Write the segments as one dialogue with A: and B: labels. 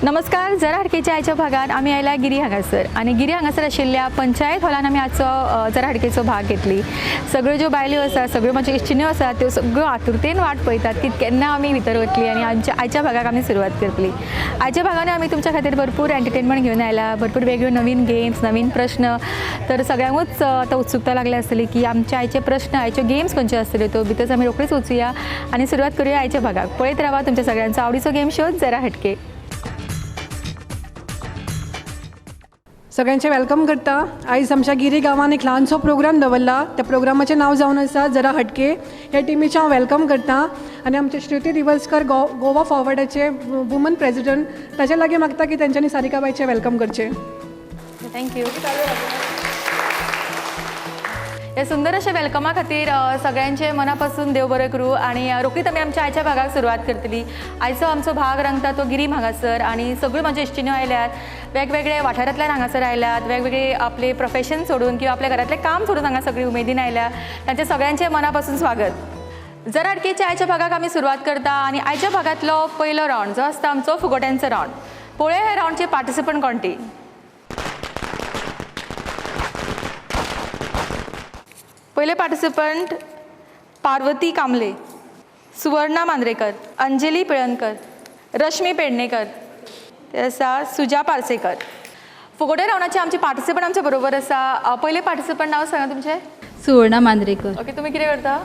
A: नमस्कार. जरा हडकेच्या आयच्या भागात आम्ही आयला गिरी हांगासर आणि गिरी हांगासर आशिल्ल्या पंचायत हॉलान आमी आजचो जरा हडकेचो भाग घेतली. सगळ्यो ज्यो बायल्यो आसा, सगळ्यो म्हाज्यो इश्टिण्यो आसा, त्यो सगळ्यो आतुरतेन वाट पळयतात की केन्ना आमी भितर वतली आणि आयच्या भागाक आमी सुरवात करतली. आयच्या भागान आमी तुमच्या खातीर भरपूर एंटरटेनमेंट घेवन आयला, भरपूर वेगळ्यो नवीन गेम्स, नवीन प्रश्न. तर सगळ्यांकूच आतां उत्सुकता लागली आसतली की आमचे आयचे प्रश्न, आयच्यो गेम्स खंयच्यो आसतल्यो त्यो भितर आमी रोखडीच वचुया आणि सुरवात करूया आयच्या भागाक. पळयत रावा तुमच्या सगळ्यांचो आवडीचो गेम शो जरा हटके.
B: सगळ्यांचे वेलकम करता. आयज आमच्या गिरी गांवान एक ल्हानसो प्रोग्राम दवरला. त्या प्रोग्रामाचें नांव जावन आसा जरा हटके. ह्या टिमीचे हांव वेलकम करता आनी आमचे श्रुती दिवसकर गोवा फॉरवर्डाचे वुमन प्रेसिडेंट ताचे लागीं मागता की तेंच्यांनी सारिकाबाईचे वेलकम करचे.
A: थँक्यू. हे सुंदर अशा वेलकमा खातीर सगळ्यांचे मनापासून देव बरें करूं. आणि रोखडीच आमी आमच्या आयच्या भागाक सुरवात करतली. आयचो आमचो भाग रंगता तो गिरी हांगासर आणि सगळ्यो म्हाज्यो इश्टिण्यो आयल्यात. वेगवेगळे वाठारांतल्यान हांगासर आयल्यात. वेगवेगळे आपले प्रोफेशन सोडून किंवा आपल्या घरातलें काम सोडून हांगा सगळीं उमेदीन आयल्या. तांचे सगळ्यांचे मनापासून स्वागत. जरा हटकेच्या आयच्या भागाक आमी सुरवात करता आणि आयच्या भागातलो पयलो रावंड जो आसता आमचो फुगोट्यांचो रावंड. पळय हे रावंडचे पार्टिसिपंट कोणटी. पहिले पार्टिसिपंट पार्वती कांबले, सुवर्णा मांद्रेकर, अंजली पिळणकर, रश्मी पेडणेकर, ते आसा सुजा पार्सेकर. फुगोटे रावंडाचे आमचे पार्टिसिपंट आमच्या बरोबर आसा. पहिले पार्टिसिपंट नांव सांगा तुमचें.
C: सुवर्णा मांद्रेकर.
A: ओके, तुमी कितें करता.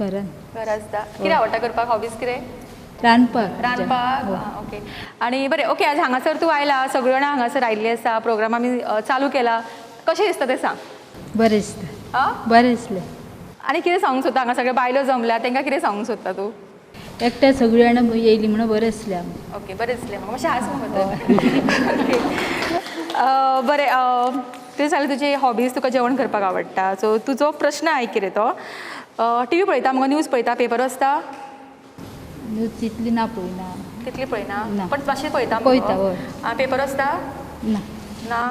C: घरान
A: आसता. कितें आवडटा करपाक, हॉबीज कितें.
C: रांदपाक.
A: ओके. आणि बरें, ओके, आज हांगासर तूं आयला, सगळ्यो जाणां हांगासर आयिल्ली आसा, प्रोग्राम आमी चालू केला. कशें दिसता तें सांग.
C: बरें दिसता. बरें दिसलें.
A: आनी कितें सांगूंक सोदता. हांगा सगळ्यो बायलो जमल्या, तांकां कितें सांगूंक सोदता तूं.
C: एकट्या सगळीं जाणां येयली म्हणून बरें दिसलें आमकां.
A: ओके, बरें दिसलें म्हाका. मातशें हांस म्हाका. बरें, तें जालें तुजी हॉबीज. तुका जेवण करपाक आवडटा. सो तुजो प्रश्न आयक कितें तो. टी व्ही पळयता मगो, न्यूज पळयता, पेपर वाचता.
C: न्यूज तितली ना पळयना.
A: तितली पळयना
C: ना.
A: पण मातशें पळयता.
C: पळयता हय.
A: पेपर वाचता.
C: ना.
A: ना.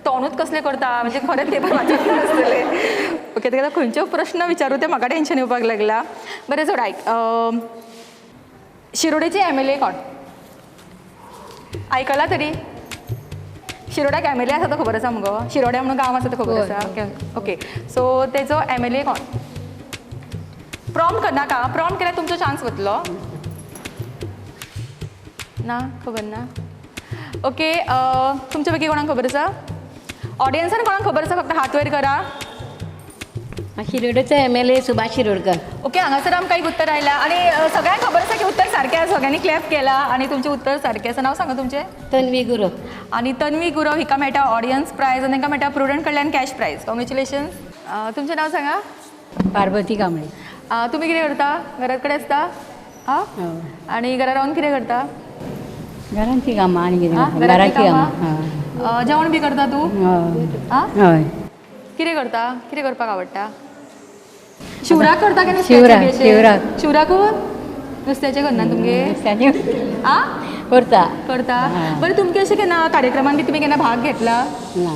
A: तोंडूच कसलें करता, म्हणजे खरेंच पेपर वाचत नासतलें. ओके, ताका खंयच्यो प्रश्न विचारूं तें म्हाका टेंशन येवपाक लागला. बरें, चड आयक. शिरोडेचे MLA कोण. आयकला तरी. शिरोड्याक MLA आसा तो खबर आसा मुगो. शिरोड्या म्हणून गांव आसा तो खबर आसा. ओके, सो तेजो MLA कोण. प्रॉम्प्ट करनाका. प्रॉम्प्ट केल्यार तुमचो चान्स वतलो. ना, खबर ना. ओके, तुमच्या पैकी कोणाक खबर आसा. ऑडियन्सान कोणाक खबर आसा फक्त हात वयर करा.
D: शिरोडेचो MLA सुभाष शिरोडकर.
A: ओके, हांगासर आमकां एक उत्तर आयला आणि सगळ्यांक खबर आसा की उत्तर सारकें आसा. सगळ्यांनी क्लॅप केला आणि तुमचें उत्तर सारकें आसा. नांव सांगा तुमचें.
D: तन्वी गुरव.
A: आणि तन्वी गुरव हिका मेळटा ऑडियन्स प्रायज आणि तांकां मेळटा प्रुडंट कडल्यान कॅश प्रायज. कॉंग्रॅच्युलेशन्स. तुमचें नांव सांगा.
D: पार्वती कांबळे.
A: तुमी कितें करता. घरात कडेन आसता. हां. आणि घरा रावन कितें करता.
D: घरांची कामां आनी कितें.
A: घराची कामां. जेवण बी करता तूं.
D: हय.
A: कितें करता. कितें करपाक आवडटा. शिवराक करता की
D: शिवराक.
A: शिवराकू नुस्त्याचें करना तुमगे.
D: करता.
A: करता. बरें, तुमगे अशें केन्ना कार्यक्रमान बी तुमी केन्ना भाग घेतला.
D: ना.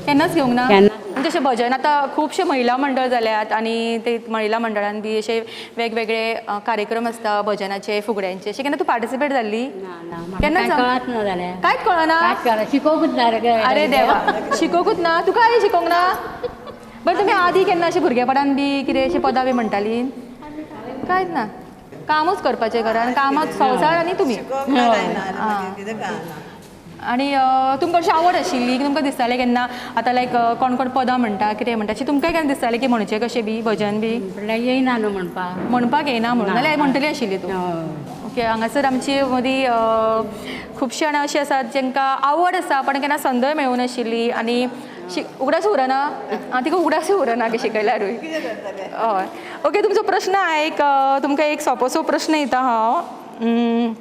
A: केन्नाच घेवंक ना.
D: केन्ना.
A: म्हणजे अशें भजन आतां खुबशे महिला मंडळ जाल्यात आणि ते महिला मंडळान बी अशे वेगवेगळे कार्यक्रम आसता भजनाचे, फुगड्यांचे. अशें केन्ना तूं पार्टिसिपेट जाल्ली. केन्नाच
D: कळत ना जाल्यार.
A: कांयच कळना.
D: शिकोवंकूच ना रे.
A: अरे देवा, शिकोवंकूच ना. तुका आनी शिकोवंक ना. बरें, तुमी आदी केन्ना अशें भुरगेपणान बी कितें अशें पदां बी म्हणटाली. कांयच ना. कामूच करपाचें घरान. कामात संवसार आनी तुमी. आणि तुमकां अशी आवड आशिल्ली की तुमकां दिसतालें केन्ना आतां लायक कोण कोण पदां म्हणटा, कितें म्हणटा, अशें तुमकां केन्ना दिसतालें की म्हणचें कशें बी भजन बी.
D: येयना न्हू म्हणपाक
A: येना म्हणून. नाल्यार म्हणटली आशिल्ली तूं. ओके, हांगासर आमची मदीं खुबशीं जाणां अशीं आसात जांकां आवड आसा पण केन्ना संद मेळूं नाशिल्ली आणि उगडास उरना. तिका उगडास उरना की शिकयल्यारूय. हय. ओके, तुमचो प्रश्न आयक. तुमकां एक सोंपोसो प्रश्न येता हांव.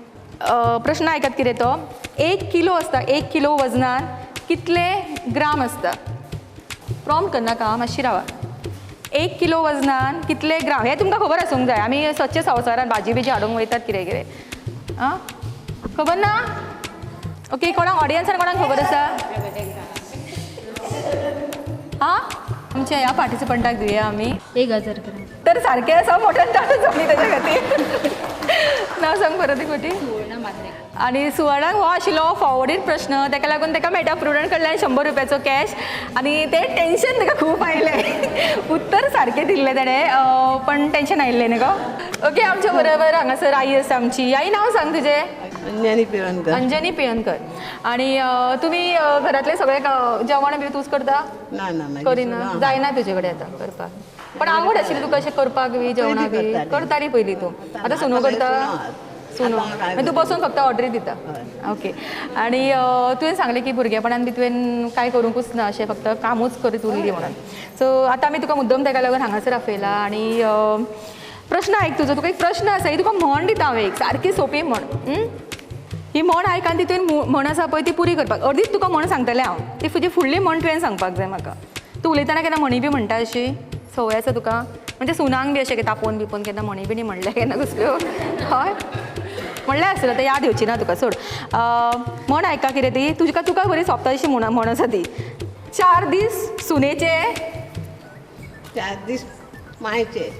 A: प्रश्न आयकात कितें तो. 1 किलो आसता. 1 किलो वजनान कितले ग्राम आसता. प्रॉम्प्ट करनाका, मातशी रावा. 1 किलो वजनान कितले ग्राम. हें तुमकां खबर आसूंक जाय. आमी सच्चे संवसारान भाजी बिजी हाडूंक वयतात कितें कितें. खबर ना. ओके, कोणाक ऑडियन्सान कोणाक खबर आसा. आमच्या ह्या पार्टिसिपंटाक दिवया आमी
C: 1000 ग्राम.
A: तर सारकें आसा. मोठ्यान ताटूच जमली ताच्या खातीर. नांव सांग परत एक फावटी. आणि सुवर्णाक हो आशिल्लो फॉरवर्डेड प्रश्न ताका लागून ताका मेळटा प्रुडंट कडल्यान 100 रुपयाचो कॅश आणि ते टेन्शन ताका खूप आयलें उत्तर सारकें दिल्लें ताणें पण टेन्शन आयिल्लें न्ही गो ओके आमच्या बरोबर हांगासर आई आसा आमची आई नांव सांग तुजें
E: अंजनी पिवनकर.
A: अंजनी पियनकर आणि तुम्ही घरातले सगळे जेवण बी तूच करता
E: ना ना ना
A: करिना जायना तुजे कडेन आतां करपाक पण आवड आशिल्ली तुका अशें करपाक बी जेवणा बी
E: करताली.
A: करताली पयलीं तूं आतां सुनो करता सुनो
E: आतां काय
A: मागीर तूं बसून फक्त ऑर्डरी दिता ओके आणि तुवें सांगलें की भुरगेपणान बी तुवें कांय करूंकूच ना अशें फक्त कामूच करीत उरली म्हणून सो आतां आमी तुका मुद्दम ताका लागून हांगासर आपयला आणि प्रश्न आयक तुजो तुका एक प्रश्न आसा ही तुका म्हण दिता हांवें एक सारकी सोंपी म्हण ही म्हण आयक आनी ती तुवें म्हण आसा पळय ती पुरी करपाक अर्दीच तुका म्हण सांगतलें हांव ती तुजी फुडली म्हण तुवें सांगपाक जाय म्हाका तूं उलयतना केन्ना म्हणी बी म्हणटा अशी संवय आसा तुका म्हणजे सुनांक बी अशें तापोवन बिपोवन केन्ना म्हणी बिणी म्हणल्या केन्ना कसल्यो हय म्हणल्यार आसतलो ते याद येवची ना तुका सोड म्हण आयका कितें ती तुका बरी सोंपता अशी म्हण आसा ती 4 दीस सुनेचे
E: 4 दीस मायचे.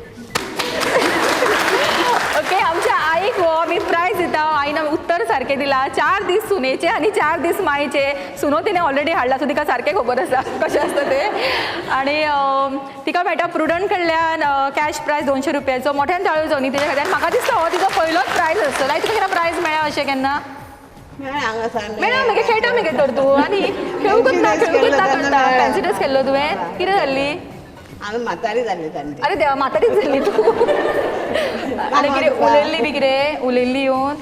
A: ओके आमच्या आईक हो आमी प्रायज दिता आईन उत्तर सारकें दिलां 4 दीस सुनेचे आनी 4 दीस मायेचे सुनो तिणें ऑलरेडी हाडला सो तिका सारकें खबर आसा कशें आसता तें आनी तिका मेळटा प्रुडंट कडल्यान कॅश प्रायज 200 रुपयाचो मोठ्यान ताळयो न्ही तेच्या खातीर म्हाका दिसता हो तिचो पयलोच प्रायज आसतलो आयज तुका केन्ना प्रायज मेळ्ळा अशें केन्ना मेळ्ळा मगे खेळटा मगे तर तूं आनी खेळूंकूच ना करता फॅन्सी ड्रेस खेळ्ळो तुवें कितें जाल्ली
E: हांव म्हातारी जाली तांची.
A: अरे देवा म्हातारीच जाल्ली तूं आनी कितें उलयल्ली बी कितें उलयल्ली येवन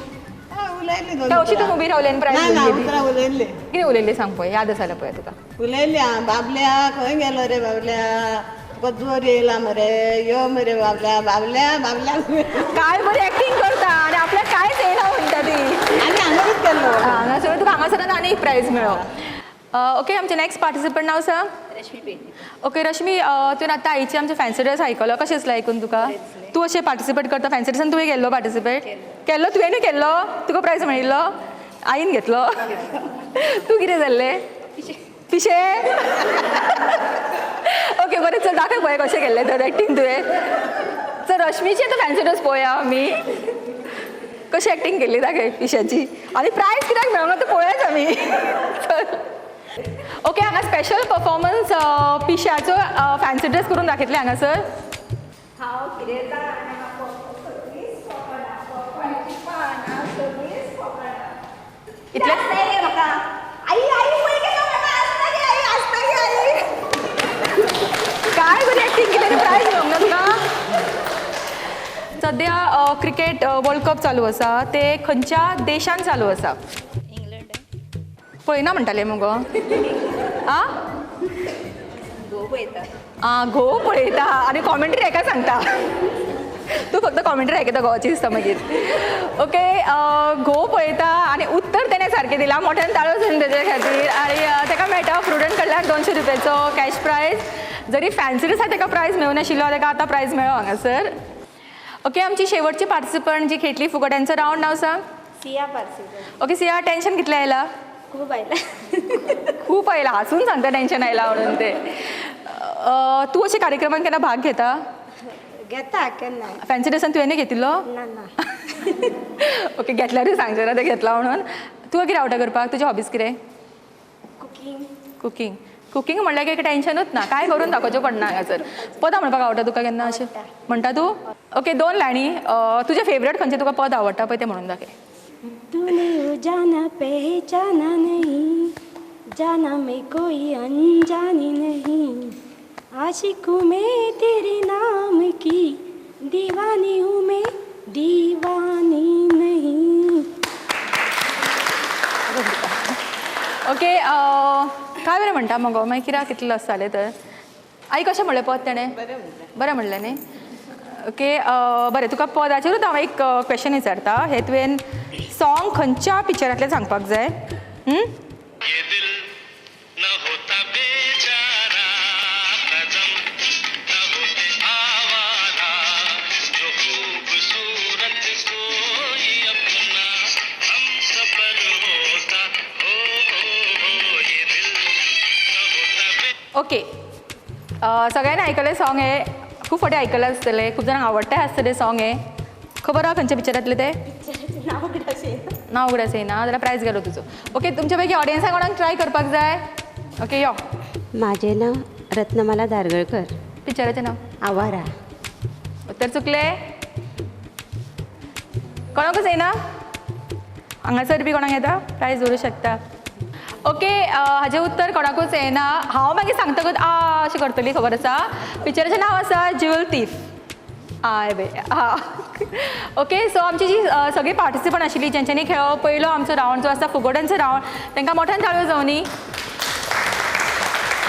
E: उलयली
A: काय अशी तूं उबी रावली आनी प्रायज
E: ना
A: घेतली ती?
E: उतरां उलयली
A: कितें उलयल्ली सांग पळय याद आसा पळय तुका
E: उलयली हांव बाबल्या खंय गेलो रे बाबल्या तुका जोर येयला मरे यो मरे बाबल्या बाबल्या बाबल्या
A: काय बरी एक्टिंग करता आनी आपल्याक कांयच येना म्हणटा ती
E: आनी हांगाच गेलो
A: हांगासर तुका हांगासरान आनी एक प्रायज मेळ्ळो ओके आमचे नेक्स्ट पार्टिसिपंट नांव सांग ओके रश्मी तुवें आतां आईची आमचे फॅन्सी ड्रेस आयकलो कशें दिसलें आयकून तुका तूं अशें पार्टिसिपेट करता फॅन्सी ड्रेसान तुवें केल्लो पार्टिसिपेट केल्लो तुवेंय केल्लो तुका प्रायज मेळिल्लो आईन घेतलो तूं कितें जाल्लें पिशें ओके बरें चल दाखय पळय कशें केल्लें तर एक्टींग तुवें चल रश्मीची आतां फॅन्सी ड्रेस पळोवया आमी कशी एक्टींग केल्ली दाखय पिशाची आनी प्रायज कित्याक मेळोंक ना तें पळोवयाच आमी चल ओके हांगा स्पेशल परफॉर्मन्स पिशाचो फॅन्सी ड्रेस करून दाखयतले हांगासर इतले काय बरी एक्टींग केली प्रायज मेळोंक ना तुका सध्या क्रिकेट वर्ल्ड कप चालू आसा ते खंयच्या देशान चालू आसा पळयना म्हणटाले मुगो आ घोव पळयता आनी कॉमेंट्री हेका सांगता तूं फक्त कॉमेंट्री आयकता गोवाची दिसता मागीर ओके घोव पळयता आनी उत्तर तेणें सारकें दिलां मोठ्यान ताळयो जावन तेजे खातीर आनी ताका मेळटा प्रुडंट कडल्यान 200 रुपयाचो कॅश प्रायज जरी फॅन्सी ड्रेसा ताका प्रायज मेळूं नाशिल्लो ताका आतां प्रायज मेळ्ळो हांगासर ओके आमची शेवटची पार्टिसिपंट जी खेळटली फुकट तांचो रावंड नांव सांग
F: सिया पार्सिकर
A: ओके सिया टेन्शन कितलें आयलां
F: खूप आयला
A: खूप आयला हसून सांगता टेन्शन आयला म्हणून ते तूं अशें कार्यक्रमांत केन्ना भाग घेता
F: घेता केन्ना
A: फॅन्सी ड्रेसान तुवें घेतिल्लो
F: ना ना
A: ओके घेतल्यारूय सांगचें ना तें घेतला म्हणून तुका कितें आवडटा करपाक तुजे हॉबीज कितें
F: कुकिंग
A: कुकिंग कुकिंग म्हणल्यार की टेन्शनूच ना काय करून दाखोवचें पडना हांगासर पदां म्हणपाक आवडटा तुका केन्ना अशें म्हणटा तूं ओके 2 लायनी तुजें फेवरेट खंयचें तुका पद आवडटा पळय तें म्हणून दाखय
F: तूने जाना पहचाना नहीं जाना मैं कोई अनजानी नहीं आशिक हूँ मैं तेरे नाम की दीवानी हूँ मैं दीवानी नहीं
A: ओके काय बरें म्हणटा मगो मागीर कित्याक कितलो आसतालें तर आई कशें म्हणलें पद तेणें बरें म्हणलें न्ही ओके बरें तुका पदाचेरूच हांव एक क्वेश्चन विचारता हे तुवें सॉंग खंयच्या पिक्चरांतलें सांगपाक जाय ओके सगळ्यांनी आयकलें सॉंग हे खूब फावटी आयकलें आसतलें खूब जाणांक आवडटें आसतलें सॉंग हे खबर आहा खंयच्या पिक्चरांतलें तें
F: नाव उगडास येना.
A: नाव उगडास येना जाल्यार प्रायज गेलो तुजो. ओके, तुमच्या पैकी ऑडियन्साक कोणाक ट्राय करपाक जाय? ओके, यो.
G: माझे नाव रत्नमाला दारगळकर.
A: पिक्चराचें नाव?
G: आवारा.
A: उत्तर चुकले. कोणाकूच येना? हांगासर बी कोणाक येता? प्रायज दवरूं शकता. ओके, हाजें उत्तर कोणाकूच येना. हांव मागीर सांगतकच अशें करतली, खबर आसा. पिक्चराचें नाव आसा ज्युअल थीफ. आय बे हां. ओके, सो आमची जी सगळी पार्टिसिपंट आशिल्ली जेंच्यांनी खेळ्ळो पयलो आमचो रावंड जो आसा फुगोट्यांचो रावंड, तांकां मोठ्यान ताळयो जावनी.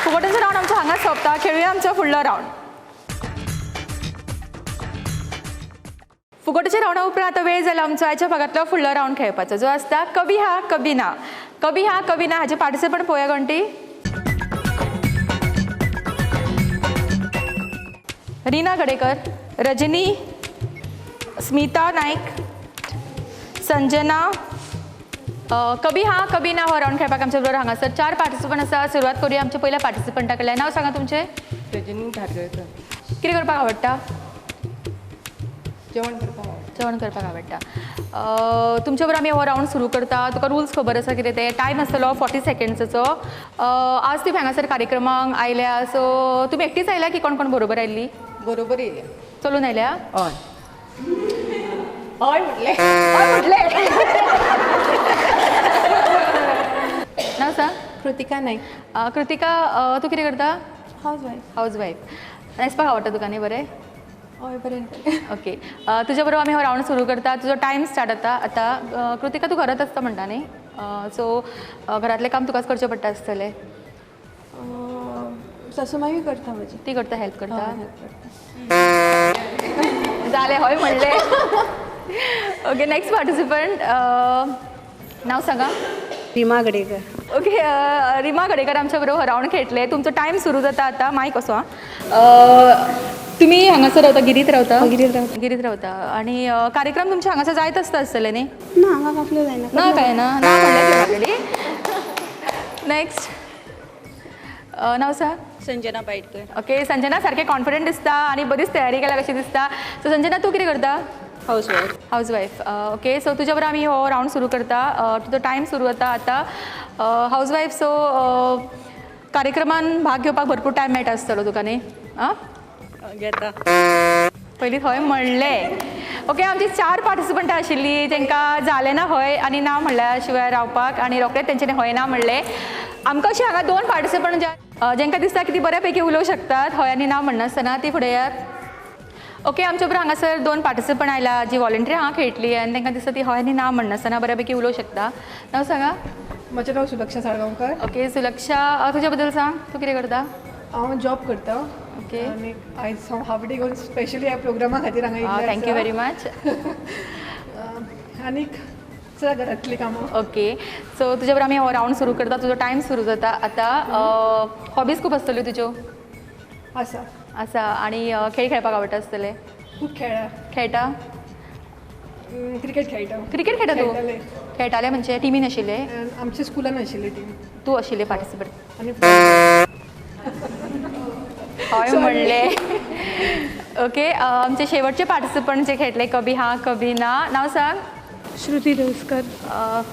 A: फुगोट्यांचो रावंड आमचो हांगाच सोंपता. खेळुया आमचो फुडलो रावंड. फुगोट्याच्या रावंडा उपरांत आतां वेळ जाला आमचो ह्याच्या भागांतलो फुडलो रावंड खेळपाचो, जो आसता कभी हा कभी ना. कभी हा कभी ना हाचे पार्टिसिपंट पळोवया कोणटी. रिना गडेकर, रजनी, स्मिता नायक, संजना. कभी हा कभी ना हो रावंड खेळपाक आमच्या बरोबर हांगासर 4 पार्टिसिपंट आसा. सुरवात करूया आमच्या पयल्या पार्टिसिपंटा कडल्यान. नांव सांगा तुमचें.
H: रजनी धारगळकर.
A: कितें करपाक आवडटा?
H: जेवण करपाक आवडटा.
A: जेवण करपाक आवडटा. तुमच्या बरोबर आमी हो रावंड सुरू करता. तुका रुल्स खबर आसा कितें ते. टायम आसतलो 40 सेकंड्साचो. आज तुम्ही हांगासर कार्यक्रमाक आयल्या, सो तुमी एकटीच आयल्या की कोण कोण बरोबर आयल्ली?
H: बरोबर येयल्या.
A: चलून आयल्या?
H: हय.
A: हय म्हटले. हय म्हटले. नांव सांग.
H: कृतिका नायक.
A: कृतिका, तूं कितें करता?
H: हाऊसवाईफ.
A: हाऊसवाईफ. न्हेसपाक आवडटा तुका न्ही बरें?
H: हय बरें.
A: ओके, तुज्या बरोबर आमी हो रावंड सुरू करता. तुजो टायम स्टार्ट जाता आतां. कृतिका, तूं घरात आसता म्हणटा न्ही, सो घरातलें काम तुकाच करचें पडटा आसतलें.
H: सासूमाई करता म्हजी.
A: ती करता, हेल्प करता. जालें, हय म्हणलें. Okay, next participant. नांव सांगा.
G: रिमा गडेकर.
A: ओके, रिमा गडेकर आमच्या बरोबर रावंड खेळटले. तुमचो टायम सुरू जाता आतां. मायक असो. तुमी हांगासर रावता, गिरीत रावता? गिरीत रावता. आणि कार्यक्रम तुमच्या हांगासर जायत आसता आसतले न्ही?
F: ना हांगा कसलो जायना.
A: ना काय ना म्हणलें ऑलरेडी. नेक्स्ट. नांव सांग.
G: संजना बायटकर.
A: ओके, संजना सारकें कॉन्फिडंट दिसता आणि बरीच तयारी केल्या कशी दिसता. सो संजना, तूं कितें करता?
G: हाऊसवाईफ.
A: हाऊसवाईफ. ओके, सो तुज्या बरोबर आमी हो रावंड सुरू करता. तुजो टायम सुरू जाता आतां. हाऊसवाईफ, सो कार्यक्रमान भाग घेवपाक भरपूर टायम मेळटा आसतलो तुका न्ही? आं,
G: घेता.
A: पयलीं हय म्हणलें. ओके, आमची 4 पार्टिसिपंटां आशिल्लीं, तांकां जालें ना हय आनी ना म्हणल्या शिवाय रावपाक, आनी रोखडेंच तेंच्यांनी हय ना म्हणलें. आमकां अशीं हांगा 2 पार्टिसिपंट जेंकां दिसता की ती बऱ्या पैकी उलोवंक शकतात हय आनी ना म्हणनासतना, ती फुडें येयात. ओके, आमच्या बरोबर हांगासर 2 पार्टिसिपंट आयला जी वॉलंटियर हांगा खेळटली आनी तांकां दिसता ती हय आनी ना म्हणनासतना बऱ्या पैकी उलोवंक शकता. नांव सांगा.
B: म्हजें नांव सुलक्षा साळगांवकर.
A: ओके, सुलक्षा, तुज्या बद्दल सांग. तूं कितें करता?
B: हांव जॉब करता.
A: ओके,
B: आनी आयज हांव हाफ डे घेवन स्पेशली ह्या प्रोग्रामा खातीर हांगा येयल्लें आसा.
A: Thank you very much.
B: आनीक चला घरांतलीं कामां.
A: ओके, सो तुज्या बरोबर आमी हो रावंड सुरू करता. तुजो टायम सुरू जाता आतां. हॉबीज खूब आसतल्यो तुज्यो?
B: आसा.
A: आसा. आनी खेळ खेळपाक आवडटा आसतले?
B: खूब
A: खेळटा?
B: क्रिकेट खेळटा.
A: क्रिकेट खेळटा तूं?
B: खेळटालें.
A: खेळटाले म्हणजे टिमीन आशिल्ले?
B: आमच्या स्कुलान आशिल्ली टीम.
A: तूं आशिल्ले पार्टिसिपंट?
B: आनी
A: हय म्हणलें. ओके, आमचे शेवटचे पार्टिसिपंट जे खेळटले कभी हा कभी ना. नांव सांग.
F: श्रुती दौसकर.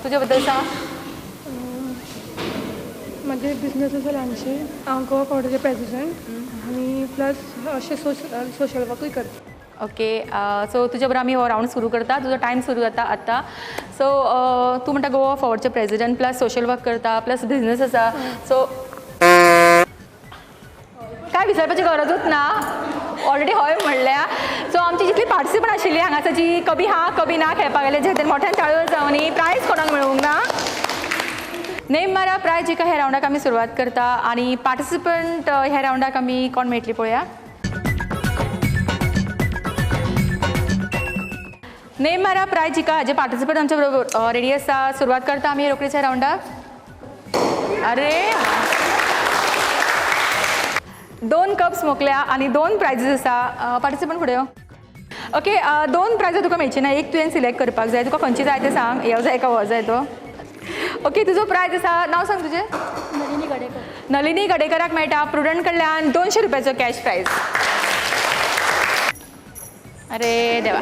A: तुज्या बद्दल सांग.
F: माझे बिझनेस आसा ल्हानशे. हांव गोवा फावडाचे प्रेसिडेंट आनी प्लस अशें सोशल वर्कूय करता.
A: ओके, सो तुज्या बरोबर आमी हो रावंड सुरू करता. तुजो टायम सुरू जाता आतां. सो तूं म्हणटा गोवा फॉरवर्डचे प्रेसिडेंट प्लस सोशल वर्क करता प्लस बिझनेस आसा. सो काय विचारपाची गरजूच ना, ऑलरेडी हय म्हणल्या. सो आमची जितली पार्टिसिपंट आशिल्ली हांगासर जी कभी हा कभी ना खेळपाक गेले, जे मोठ्यान ताळयो जावनी. प्रायज कोणाक मेळूंक ना. नेम मारा प्रायज जिका ह्या रावंडाक आमी सुरवात करता. आनी पार्टिसिपंट ह्या रावंडाक आमी कोण मेळटली पळोवया. नेम मारा प्रायज जिका हाजे पार्टिसिपंट आमच्या बरोबर रेडी आसा. सुरवात करता आमी रोकडीच ह्या रावंडाक. अरे 2 कप्स मोकल्या आणि 2 प्रायजीस आसा. पार्टिसिपंट फुडें यो. ओके, 2 प्रायजां तुका मेळची ना. एक तुवें सिलेक्ट करपाक जाय. तुका खंयची जाय तें सांग. ह्यो जाय का हो जाय तो. ओके, तुजो प्रायज आसा. नांव सांग तुजें.
F: नलिनी गडेकर.
A: नलिनी गडेकराक मेळटा प्रुडंट कडल्यान 200 रुपयाचो कॅश प्रायज. अरे देवा.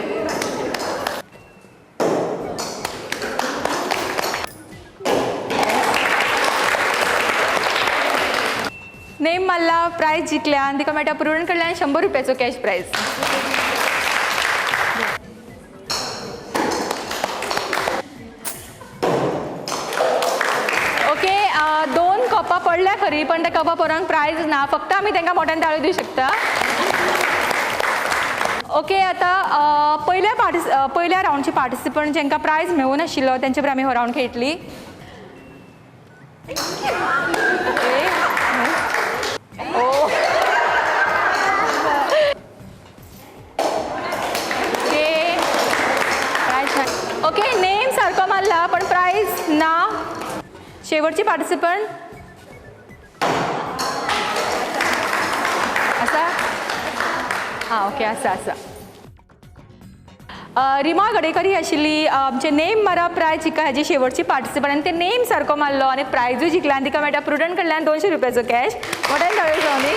A: मारला प्रायज जिंकल्या आणि तिका मेळटा प्रुडंट कडल्यान 100 रुपयाचो कॅश प्रायज. ओके 2 कपां पडल्या खरी पण त्या कपां पोरांक प्रायज ना, फक्त आमी तांकां मोठ्यान ताळयो दिवंक शकता. ओके आता पहिल्या राऊंडची पार्टिसिपंट जांकां प्रायज मेळूं नाशिल्लो तेंचे बरोबर आमी हो राऊंड खेळटली. ओके नेम सारको मारला पण प्रायज ना. शेवटची पार्टिसिपंट आसा? हां ओके आसा आसा. रिमा गडेकर ही आशिल्ली आमचे नेम मारा प्रायज जिका हेजी शेवटची पार्टिसिपंट आनी ते नेम सारको मारलो आनी प्रायजूय जिंकला आनी तिका मेळटा प्रुडंट कडल्यान 200 रुपयाचो कॅश. मोठ्यान ताळयो जावनी.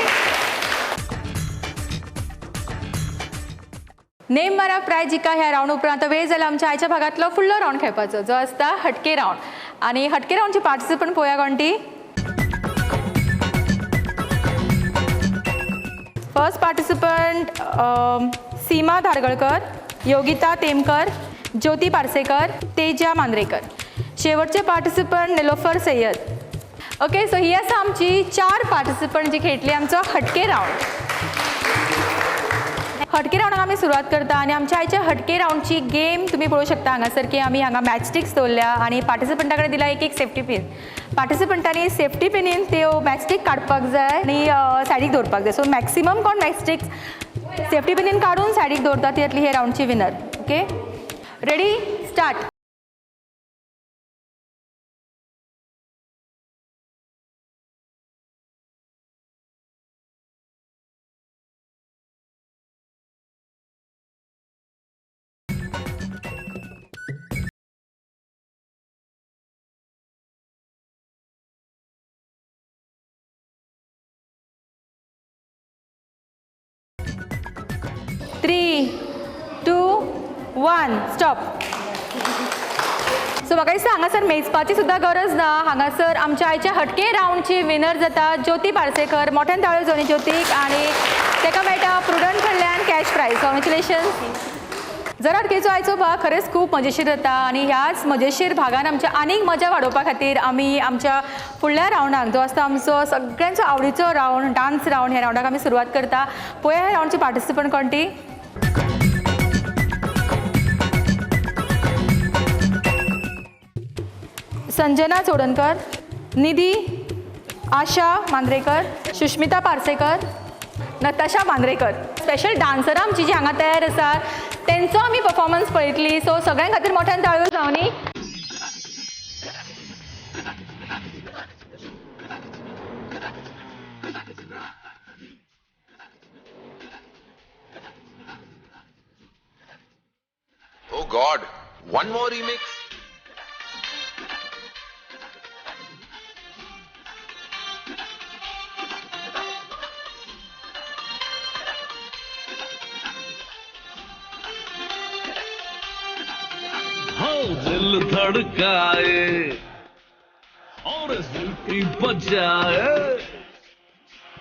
A: नेम मारा प्रायज जिका ह्या राऊंड उपरांत वेळ जाला आमच्या आयच्या भागांतलो फुडलो राऊंड खेळपाचो जो आसता हटके राऊंड. आनी हटके राऊंडची पार्टिसिपंट पळोवया कोणटी. First participant Seema Dhargalkar, Yogita Temkar, Jyoti Parsekar, Teja Mandrekar. शेवटचे participant Nilofer Sayyed. Okay so ही आसा आमची 4 पार्टिसिपंट जी खेळटली आमचो हटके राऊंड. हटके राऊंडाक आमी सुरवात करता आनी आमच्या आयच्या हटके राऊंडची गेम तुमी पळोवंक शकता हांगासर की आमी हांगा मॅच स्टिक्स दवरल्या आनी पार्टिसिपंटा कडेन दिला एक सेफ्टी पिन. पार्टिसिपंटांनी सेफ्टी पिनीन त्यो मॅच स्टिक काडपाक जाय आनी सायडीक दवरपाक जाय. सो मॅक्सिमम कोण मॅच स्टिक्स सेफ्टी पिनीन काडून सायडीक दवरता ती जातली हे राऊंडची winner. Okay ready start. Three two one stop. So म्हाका दिसता हांगासर मेजपाची सुद्दां गरज ना. हांगासर आमच्या आयच्या हटके राऊंडची विनर जाता ज्योती पार्सेकर. मोठ्यान ताळयो जावनी ज्योतीक आनी ताका मेळटा प्रुडंट कडल्यान कॅश प्रायज. कॉंग्रॅच्युलेशन्स. जर हटकेचो आयचो भाग खरेंच खूब मजेशीर जाता आनी ह्याच मजेशीर भागान आमच्या आनीक मजा वाडोवपा खातीर आमी आमच्या फुडल्या राऊंडाक जो आसता आमचो सगळ्यांचो आवडीचो राऊंड डान्स राऊंड ह्या राऊंडाक आमी सुरवात करता. पळया ह्या राऊंडची पार्टिसिपंट कोणटी. संजना चोडणकर, निधी, आशा मांद्रेकर, सुष्मिता पार्सेकर, नताशा मांद्रेकर. स्पेशल डान्सरां आमची जी हांगा तयार आसा तेंचो आमी परफॉर्मन्स पळयतली. सो सगळ्यां खातीर मोठ्यान ताळयो जावनी.
I: Oh God, one more remix.
J: दिल धड़काए और सीटी बजाए.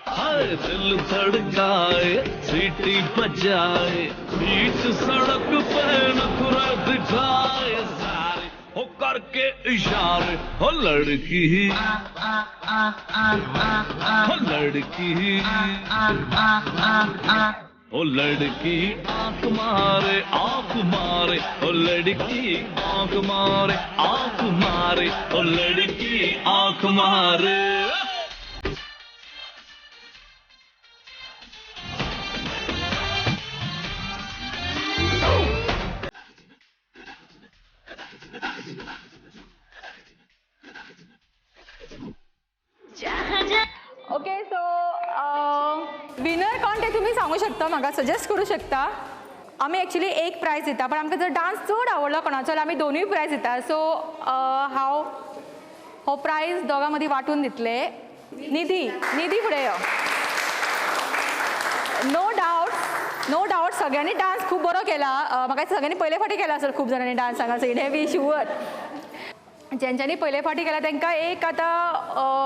J: हाय दिल धड़काए सीटी बजाए. बीच सड़क पे नखरा दिखाए सारे हो करके इशारे. हो लड़की हो लड़की ओ लड़की आंख मारे ओ लड़की आंख मारे ओ लड़की आंख मारे.
A: ओके सो विनर कोण ते तुमी सांगू शकता, म्हाका सजेस्ट करूं शकता. आमी एक्चुअली एक प्रायज दिता पण आमकां जर डान्स चड आवडलो कोणाचो जाल्यार आमी दोनूय प्रायज दिता. सो हांव हो प्रायज दोगां मदीं वांटून दितले. निधी फुडें यो. नो डावट सगळ्यांनी डान्स खूब बरो केला. म्हाका सगळ्यांनी पयले फावटी केला सर खूब जाणांनी डान्स हांगासर. हे बी शुअर. जेंच्यांनी पयले फावटी केला तांकां एक आतां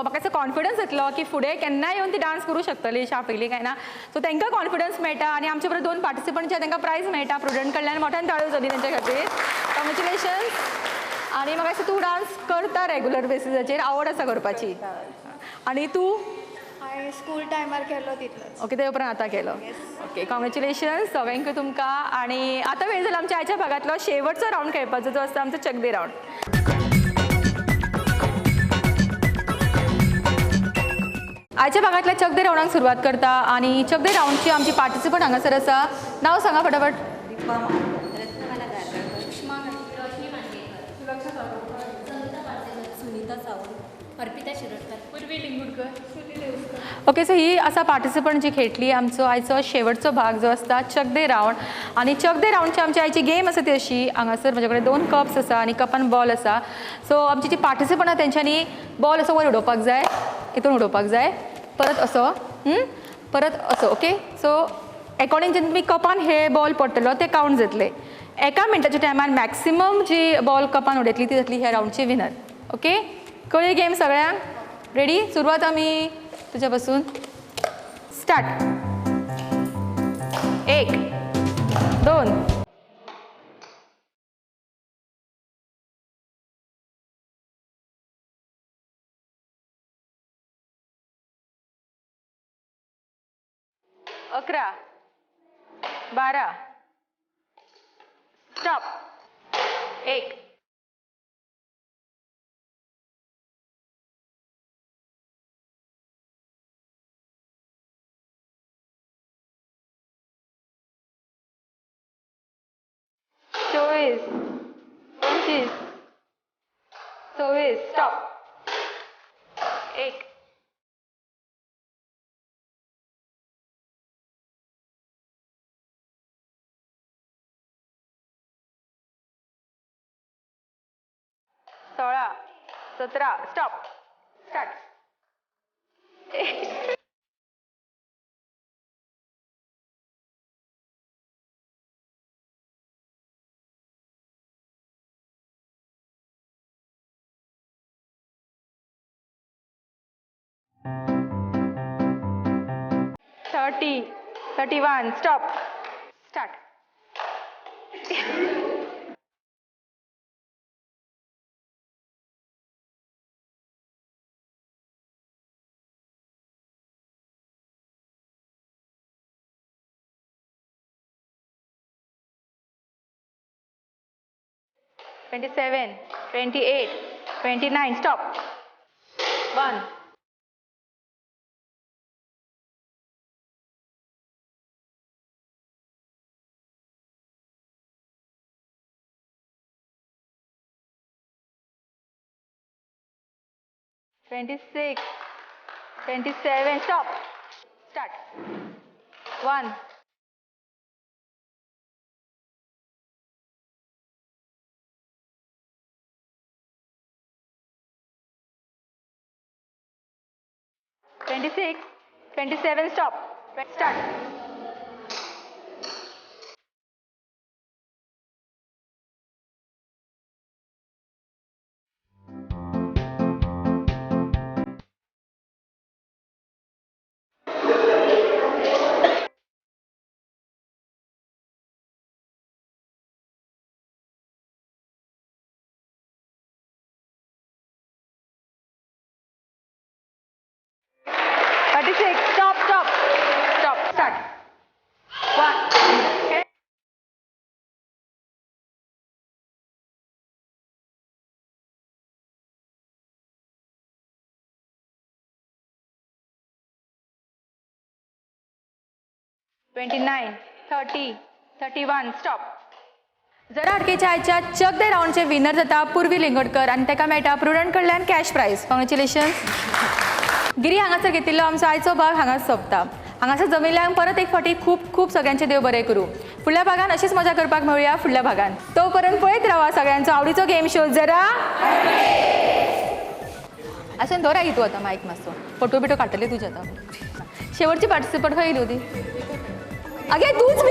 A: म्हाका असो कॉन्फिडन्स येतलो की फुडें केन्नाय येवन ती डान्स करूं शकतली अशें आपयली काय ना सो तांकां कॉन्फिडन्स मेळटा आनी आमचे बरोबर 2 पार्टिसिपंट जे तांकां प्रायज मेळटा प्रुडंट कडल्यान मोठ्यान ताळयो जाली तांच्या खातीर कॉंग्रेच्युलेशन्स आनी म्हाका दिसता तूं डान्स करता रेगुलर बेसिसाचेर आवड आसा करपाची आनी तूं
H: हांवें स्कूल टायमार केलो तितलोच
A: ओके ते उपरांत आतां केलो ओके कॉंग्रेच्युलेशन्स सगळ्यांक तुमकां आनी आतां वेळ जाला आमच्या आयच्या भागांतलो शेवटचो रावंड खेळपाचो जो आसता आमचो चक दे रावंड आयच्या भागांतल्या चक दे रावंडाक सुरवात करता आनी चक दे रावंडची आमची पार्टिसिपंट हांगासर आसा नांव सांगा फटाफट
D: सुनीता सावंत अर्पिता शिरोडकर पूर्वी लिंगुडकर
A: ओके सो ही आसा पार्टिसिपंट जी खेळटली आमचो आयचो शेवटचो भाग जो आसता चक दे रावंड आनी चक दे रावंडची आमची आयची गेम आसा ती अशी हांगासर म्हजे कडेन 2 कप्स आसा आनी कपान बॉल आसा सो आमची जी पार्टिसिपंट आसा तेंच्यांनी बॉल असो वयर उडोवपाक जाय हितून उडोवपाक जाय परत असो परत असो ओके सो अकॉर्डिंग जेन्ना तुमी कपान हे बॉल पडटलो ते कावंट जातले एका मिनटाच्या टायमार मॅक्सिमम जी बॉल कपान उडयतली ती जातली ह्या रावंडची विनर ओके कळ्ळी गेम सगळ्यांक रेडी सुरवात आमी तुझ्या पासून start 1 2 11 12 stop 1 24 25 26 stop 1 16 17 stop start 30 31 stop start 27 28 29 stop 1 26 27 stop start 1 26 27 stop start 36 stop stop stop start 1 okay $29 $30 $31 stop जरा अडकेच्या आयच्या चक दे राउंडचे विनर जाता पूर्वी लिंगोडकर आणि ताका मेळटा प्रुडंट कडल्यान कॅश प्राइज कॉंग्रेच्युलेशन्स गिरी हांगासर घेतिल्लो आमचो आयचो भाग हांगाच सोंपता हांगासर जमिल्ल्यांक परत एक फावटी खूब खूब सगळ्यांचे देव बरें करूं फुडल्या भागान अशीच मजा करपाक मेळुया फुडल्या भागान तो पर्यंत पळयत रावा सगळ्यांचो आवडीचो गेम शो जरा असून दवरा तूं आतां मायक मातसो फोटो बिटो काडटले तुजे आतां शेवटची पार्टिसिपंट खंय येयली होती आगे तूच